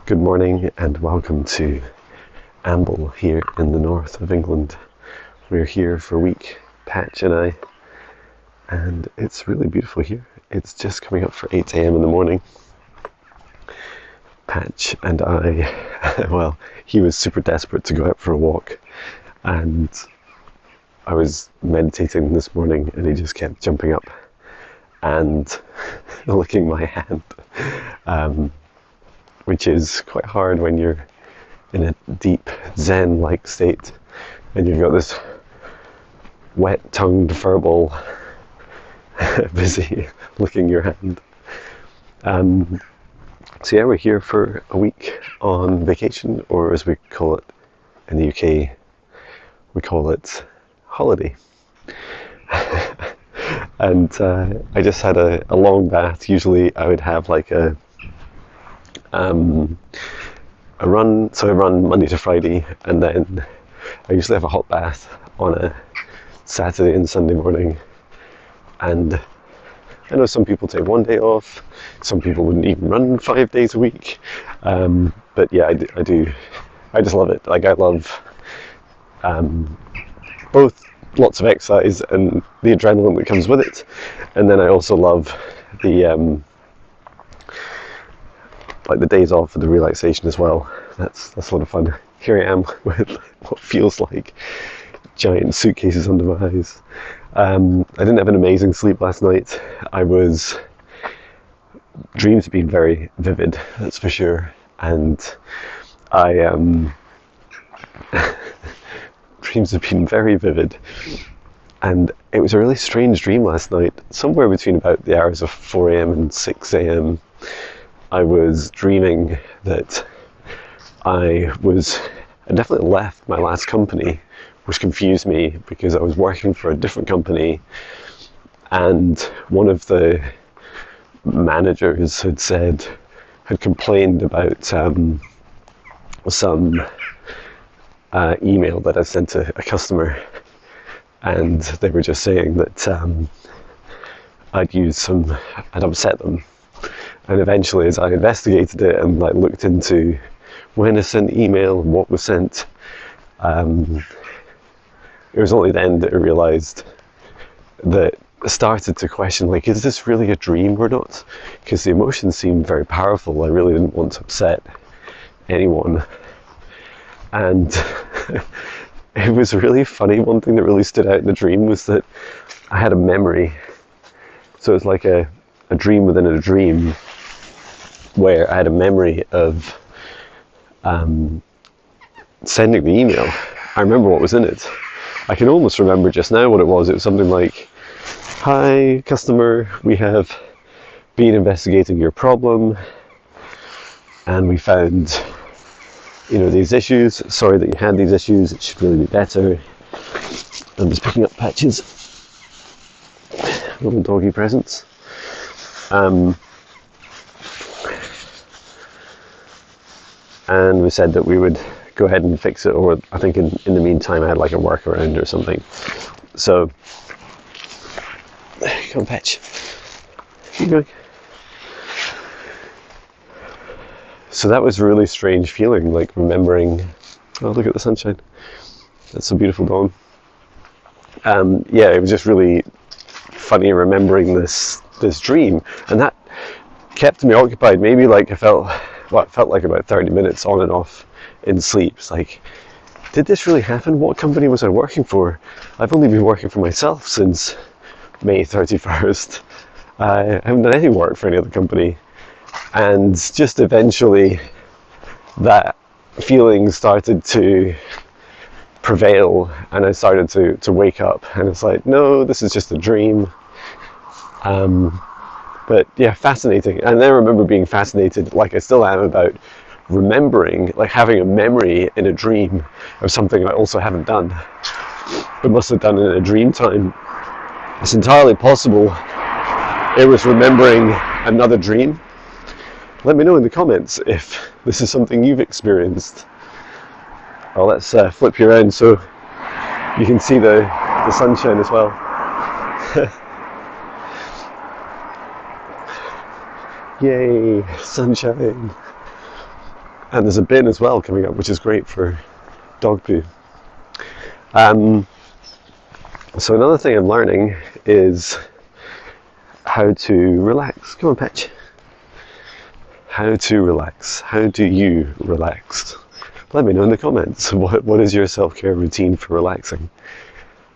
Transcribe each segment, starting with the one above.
Good morning and welcome to Amble here in the north of England. We're here for a week, Patch and I, and it's really beautiful here. It's just coming up for 8 a.m. in the morning. Patch and I, well, he was super desperate to go out for a walk, and I was meditating this morning and he just kept jumping up and licking my hand. Which is quite hard when you're in a deep Zen-like state and you've got this wet-tongued furball busy licking your hand. So yeah, we're here for a week on vacation, or as we call it in the UK, we call it holiday. And I just had a long bath. Usually I would have like a run, so I run Monday to Friday, and then I usually have a hot bath on a Saturday and Sunday morning. And I know some people take one day off, some people wouldn't even run 5 days a week, but yeah, I do. I just love it. Like, I love both lots of exercise and the adrenaline that comes with it, and then I also love the like the days off for the relaxation as well. That's a lot of fun. Here I am with what feels like giant suitcases under my eyes. I didn't have an amazing sleep last night. Dreams have been very vivid, that's for sure. And dreams have been very vivid. And it was a really strange dream last night. Somewhere between about the hours of 4 a.m. and 6 a.m. I was dreaming that I definitely left my last company, which confused me because I was working for a different company, and one of the managers had complained about some email that I sent to a customer, and they were just saying that I'd upset them. And eventually, as I investigated it and looked into when I sent email and what was sent, it was only then that I realised that I started to question, is this really a dream or not? Because the emotions seemed very powerful. I really didn't want to upset anyone. And it was really funny. One thing that really stood out in the dream was that I had a memory. So it's like a dream within a dream, where I had a memory of sending the email. I remember what was in it. I can almost remember just now what it was. It was something like, "Hi customer, we have been investigating your problem and we found these issues. Sorry that you had these issues, it should really be better." I'm just picking up Patches, little doggy presents. And we said that we would go ahead and fix it, or I think in the meantime I had like a workaround or something. So, come on, Patch. Keep going. So that was a really strange feeling, like remembering, oh, look at the sunshine. That's a beautiful dawn. Yeah, it was just really funny remembering this dream, and that kept me occupied. Maybe it felt like about 30 minutes on and off in sleep. It's like, did this really happen? What company was I working for? I've only been working for myself since May 31st. I haven't done any work for any other company. And just eventually that feeling started to prevail, and I started to wake up, and it's like, no, this is just a dream. But yeah, fascinating. And I remember being fascinated, like I still am, about remembering, having a memory in a dream of something I also haven't done, but must have done in a dream time. It's entirely possible it was remembering another dream. Let me know in the comments if this is something you've experienced. Oh, let's flip you around so you can see the sunshine as well. Yay, sunshine. And there's a bin as well coming up, which is great for dog poo. So another thing I'm learning is how to relax. Come on, Patch. How to relax. How do you relax? Let me know in the comments. What is your self-care routine for relaxing?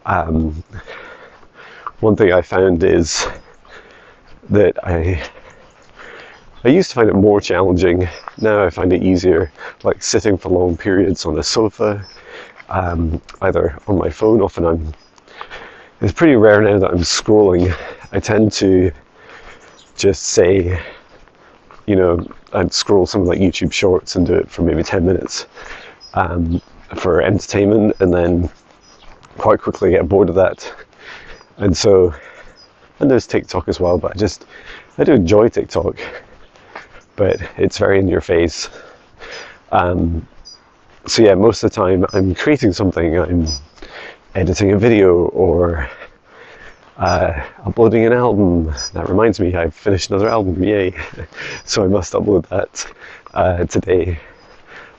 One thing I found is that I used to find it more challenging. Now I find it easier, like sitting for long periods on a sofa, either on my phone. Often it's pretty rare now that I'm scrolling. I tend to just say, I'd scroll something like YouTube Shorts and do it for maybe 10 minutes for entertainment, and then quite quickly get bored of that. And there's TikTok as well, but I do enjoy TikTok, but it's very in your face. So yeah, most of the time I'm creating something. I'm editing a video or uploading an album. That reminds me, I've finished another album, yay. So I must upload that today.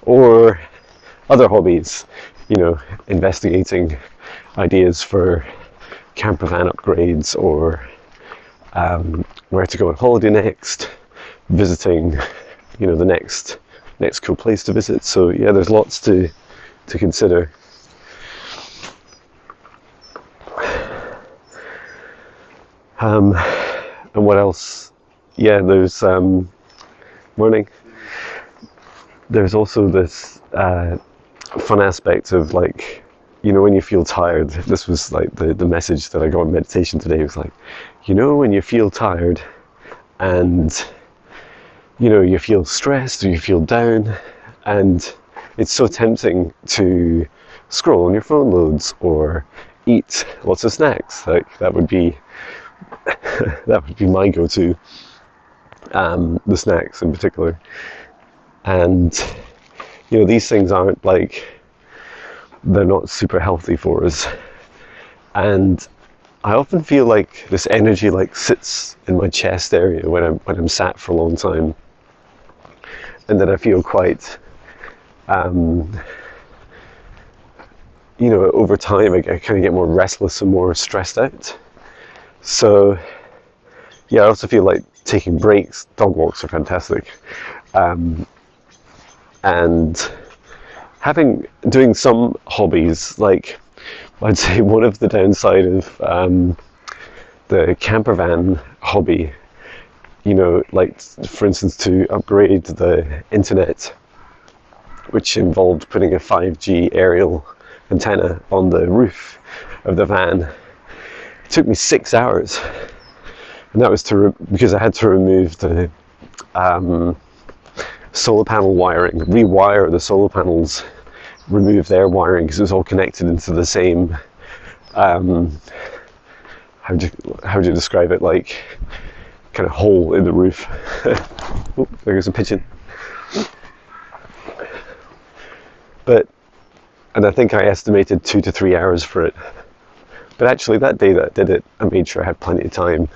Or other hobbies, investigating ideas for camper van upgrades, or where to go on holiday next, visiting, the next cool place to visit. So yeah, there's lots to consider. And what else? Yeah, there's learning. There's also this fun aspect of, like, when you feel tired. This was like the message that I got in meditation today. Was like, when you feel tired and you feel stressed or you feel down, and it's so tempting to scroll on your phone loads or eat lots of snacks. Like that would be my go-to, the snacks in particular. And these things aren't they're not super healthy for us. And I often feel like this energy sits in my chest area when I'm sat for a long time, and then I feel quite over time I kind of get more restless and more stressed out. So yeah, I also feel like taking breaks. Dog walks are fantastic, and doing some hobbies. Like, I'd say one of the downside of the camper van hobby, for instance, to upgrade the internet, which involved putting a 5G aerial antenna on the roof of the van. It took me 6 hours, and that was because I had to remove the solar panel wiring, rewire the solar panels, remove their wiring, because it was all connected into the same, how do you describe it, like kind of hole in the roof. Oh, there goes a pigeon. And I think I estimated 2 to 3 hours for it. But actually that day that I did it, I made sure I had plenty of time,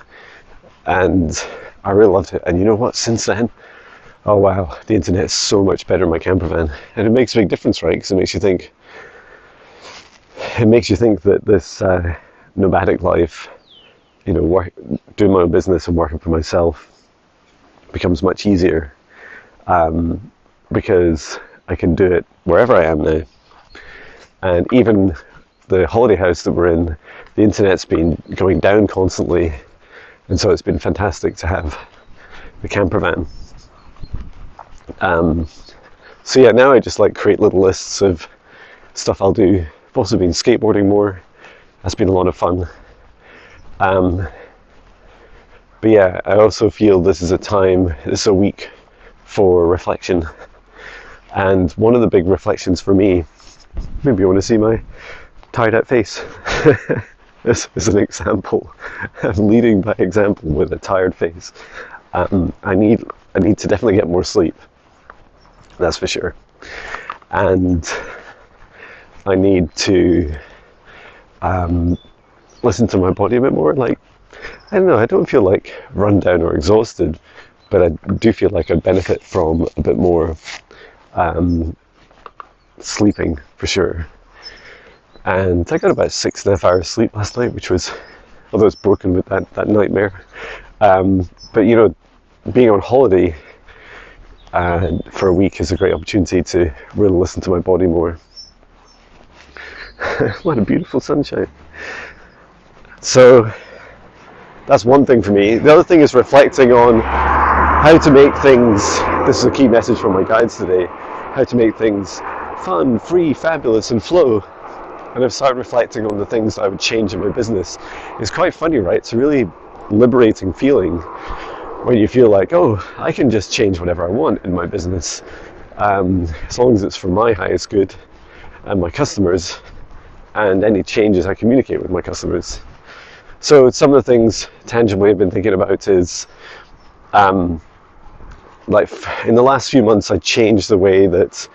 and I really loved it. And you know what, since then, oh wow, the internet is so much better in my camper van. And it makes a big difference, right? Because it makes you think that this nomadic life, doing my own business and working for myself, becomes much easier, because I can do it wherever I am now. And even the holiday house that we're in, the internet's been going down constantly, and so it's been fantastic to have the camper van. So yeah, now I just create little lists of stuff I'll do. I've also been skateboarding more. That's been a lot of fun. But yeah, I also feel this is a week for reflection. And one of the big reflections for me, maybe you want to see my tired out face. This is an example. I'm leading by example with a tired face. I need to definitely get more sleep. That's for sure. And I need to listen to my body a bit more. I don't know, I don't feel run down or exhausted, but I do feel like I benefit from a bit more sleeping for sure. And I got about 6.5 hours sleep last night, which was, although it's broken with that nightmare. But you know, being on holiday for a week is a great opportunity to really listen to my body more. What a beautiful sunshine. So that's one thing for me. The other thing is reflecting on how to make things, this is a key message from my guides today, how to make things fun, free, fabulous, and flow. And I've started reflecting on the things that I would change in my business. It's quite funny, right? It's a really liberating feeling when you feel like, oh, I can just change whatever I want in my business, as long as it's for my highest good and my customers, and any changes I communicate with my customers. So some of the things tangibly I've been thinking about is, like in the last few months, I changed the way that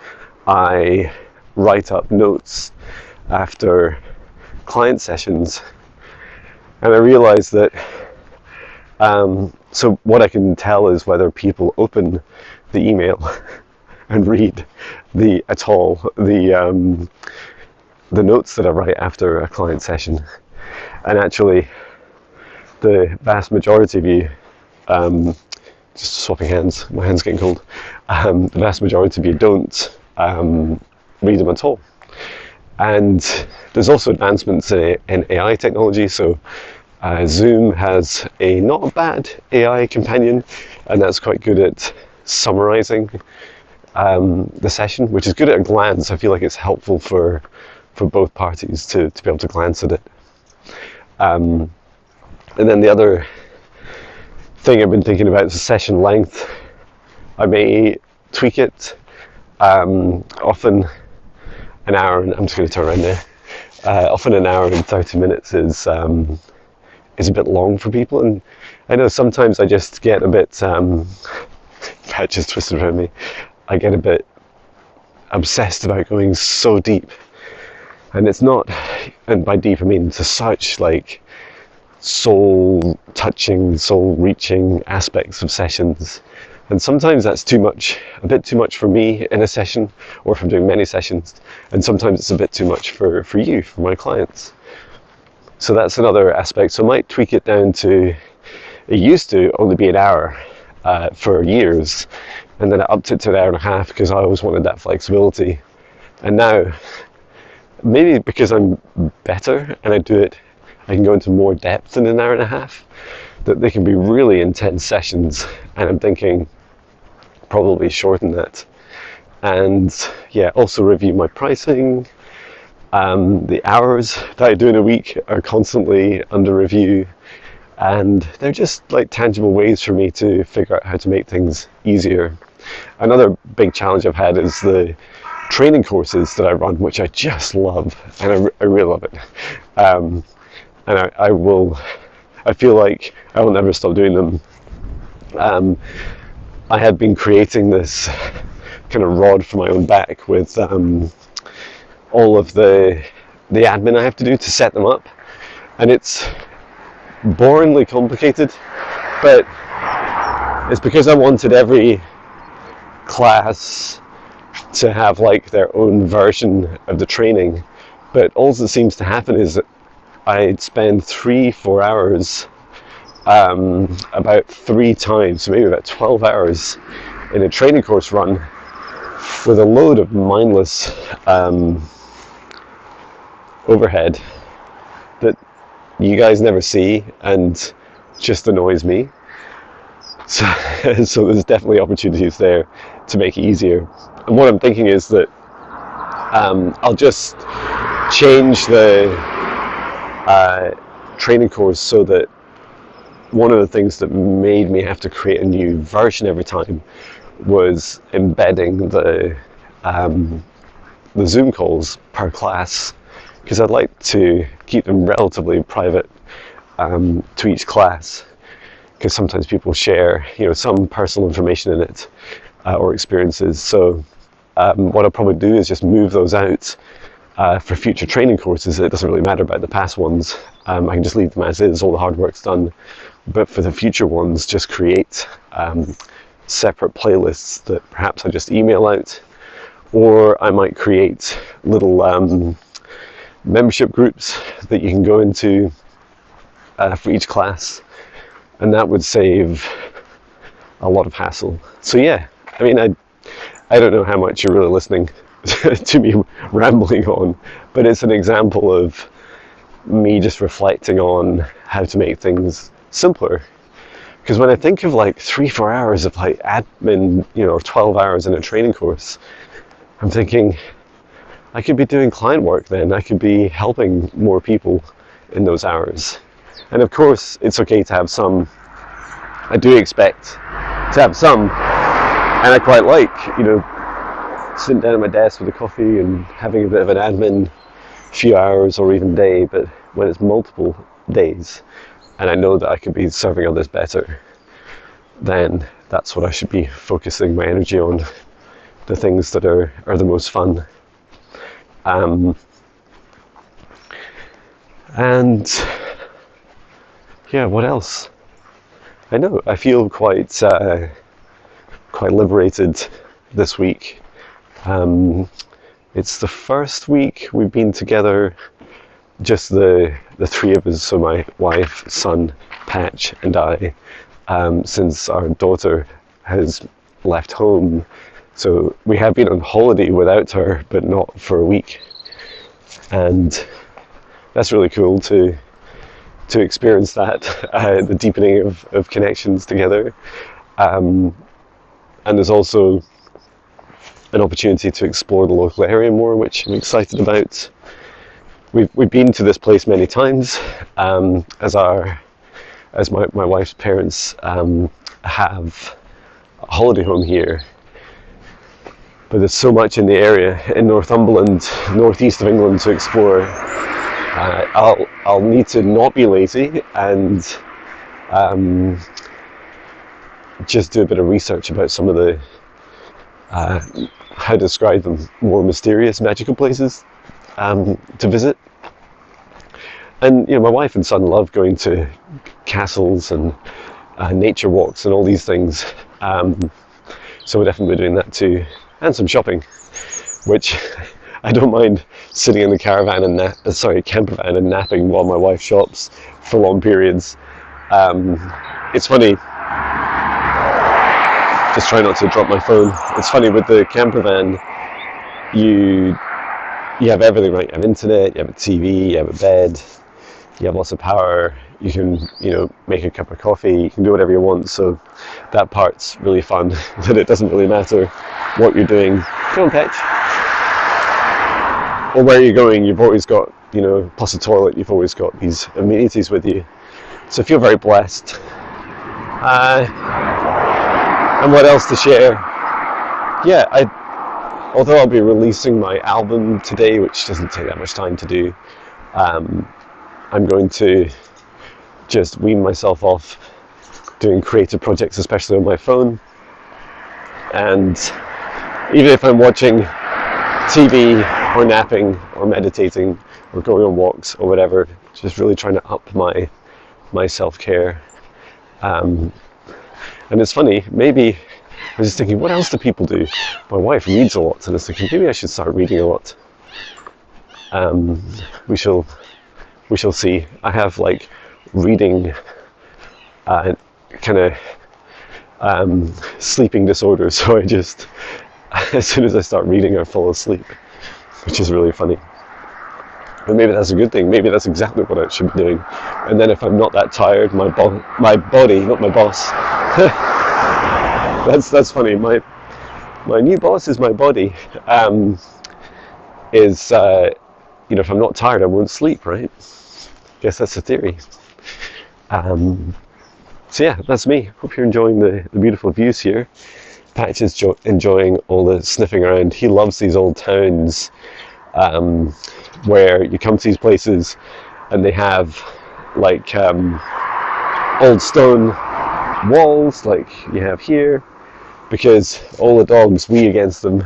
I write up notes after client sessions, and I realized that so what I can tell is whether people open the email and read the notes that I write after a client session. And actually the vast majority of you, just swapping hands, my hand's getting cold, the vast majority of you don't read them at all. And there's also advancements in AI technology. So Zoom has a not bad AI companion, and that's quite good at summarizing the session, which is good at a glance. I feel like it's helpful for both parties to be able to glance at it. And then the other thing I've been thinking about is the session length. I may tweak it. Often an hour, and I'm just going to turn around there. Often an hour and 30 minutes is a bit long for people, and I know sometimes I just get a bit, that just twisted around me, I get a bit obsessed about going so deep, and it's not, and by deep I mean to such like soul touching, soul reaching aspects of sessions. And sometimes that's too much, a bit too much for me in a session, or if I'm doing many sessions, and sometimes it's a bit too much for you, for my clients. So that's another aspect. So I might tweak it down to, it used to only be an hour for years, and then I upped it to an hour and a half because I always wanted that flexibility. And now, maybe because I'm better and I can go into more depth in an hour and a half, that they can be really intense sessions, and I'm thinking probably shorten that. And yeah, also review my pricing. The hours that I do in a week are constantly under review, and they're just like tangible ways for me to figure out how to make things easier. Another big challenge I've had is the training courses that I run, which I just love, and I really love it. And I feel like I will never stop doing them. I have been creating this kind of rod for my own back with all of the admin I have to do to set them up, and it's boringly complicated, but it's because I wanted every class to have like their own version of the training. But all that seems to happen is that I'd spend 3-4 hours about 3 times, so maybe about 12 hours in a training course run with a load of mindless overhead that you guys never see and just annoys me. So there's definitely opportunities there to make it easier. And what I'm thinking is that I'll just change the training course so that one of the things that made me have to create a new version every time was embedding the Zoom calls per class, because I'd like to keep them relatively private to each class, because sometimes people share, some personal information in it or experiences. So what I'll probably do is just move those out for future training courses. It doesn't really matter about the past ones. I can just leave them as is, all the hard work's done. But for the future ones, just create separate playlists that perhaps I just email out or I might create little membership groups that you can go into for each class, and that would save a lot of hassle. So yeah, I mean, I don't know how much you're really listening to me rambling on, but it's an example of me just reflecting on how to make things simpler. Because when I think of like 3-4 hours of like admin, or 12 hours in a training course, I'm thinking I could be doing client work then. I could be helping more people in those hours. And of course, it's okay to have some. I do expect to have some, and I quite like, sitting down at my desk with a coffee and having a bit of an admin few hours or even day. But when it's multiple days, and I know that I could be serving others better, then that's what I should be focusing my energy on, the things that are the most fun. And yeah, what else? I know, I feel quite liberated this week. It's the first week we've been together, just the three of us, so my wife, son, Patch, and I, since our daughter has left home. So we have been on holiday without her, but not for a week. And that's really cool to experience that, the deepening of connections together. And there's also an opportunity to explore the local area more, which I'm excited about. We've been to this place many times, as my wife's parents have a holiday home here. But there's so much in the area in Northumberland, northeast of England, to explore. I'll need to not be lazy and just do a bit of research about some of the how to describe them, more mysterious, magical places to visit. And my wife and son love going to castles and nature walks and all these things. So we're definitely doing that too, and some shopping, which I don't mind sitting in the camper van and napping while my wife shops for long periods. It's funny. Just try not to drop my phone. It's funny, with the camper van, you have everything, right? You have internet, you have a TV, you have a bed, you have lots of power. You can, make a cup of coffee. You can do whatever you want. So that part's really fun. That it doesn't really matter what you're doing. Come on, Patch. Or where you're going, you've always got, plus a toilet, you've always got these amenities with you. So I feel very blessed. And what else to share? Yeah, although I'll be releasing my album today, which doesn't take that much time to do, I'm going to just wean myself off doing creative projects, especially on my phone. And even if I'm watching TV or napping or meditating or going on walks or whatever, just really trying to up my self-care. And it's funny, maybe I was just thinking, what else do people do? My wife reads a lot, and I was thinking maybe I should start reading a lot. We shall see. I have like reading kind of sleeping disorder, so I just, as soon as I start reading, I fall asleep, which is really funny. But maybe that's a good thing. Maybe that's exactly what I should be doing. And then if I'm not that tired, my body, not my boss. That's funny. My new boss is my body. If I'm not tired, I won't sleep, right? Guess that's the theory. So yeah, that's me. Hope you're enjoying the beautiful views here. Patch is enjoying all the sniffing around. He loves these old towns where you come to these places and they have like old stone walls like you have here, because all the dogs wee against them,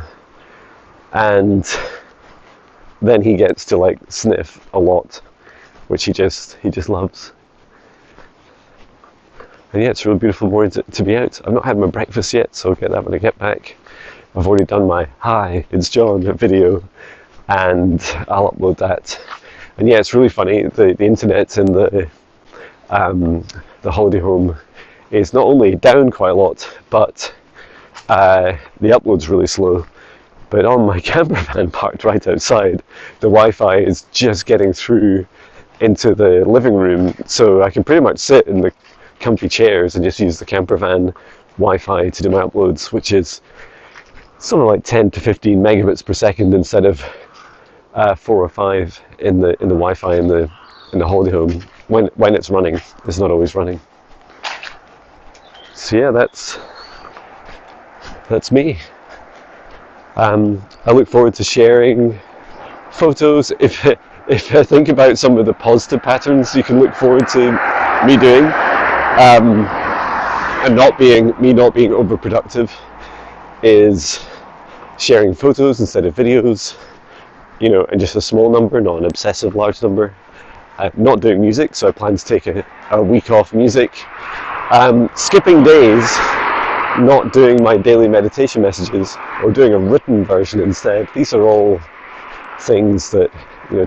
and then he gets to like sniff a lot, which he just loves. And yeah, it's a really beautiful morning to be out. I've not had my breakfast yet, so I'll get that when I get back. I've already done my "Hi, it's John" video, and I'll upload that. And yeah, it's really funny. The internet in the holiday home is not only down quite a lot, but the upload's really slow. But on my camper van parked right outside, the Wi-Fi is just getting through into the living room, so I can pretty much sit in the comfy chairs and just use the camper van Wi-Fi to do my uploads, which is something like 10 to 15 megabits per second instead of 4 or 5 in the Wi-Fi in the holiday home when it's running. It's not always running. So yeah, that's me. I look forward to sharing photos. If I think about some of the positive patterns you can look forward to me doing, and not being overproductive, is sharing photos instead of videos, and just a small number, not an obsessive large number. Not doing music, so I plan to take a week off music. Skipping days, not doing my daily meditation messages, or doing a written version instead. These are all things that,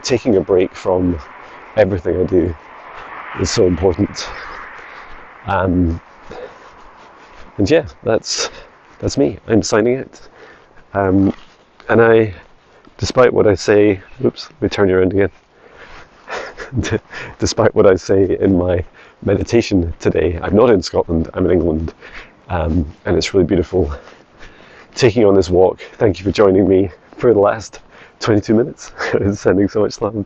taking a break from everything I do is so important. And yeah, that's me. I'm signing it. And despite what I say, oops, let me turn you around again. Despite what I say in my meditation today, I'm not in Scotland, I'm in England, and it's really beautiful taking on this walk. Thank you for joining me for the last 22 minutes. Sending so much love and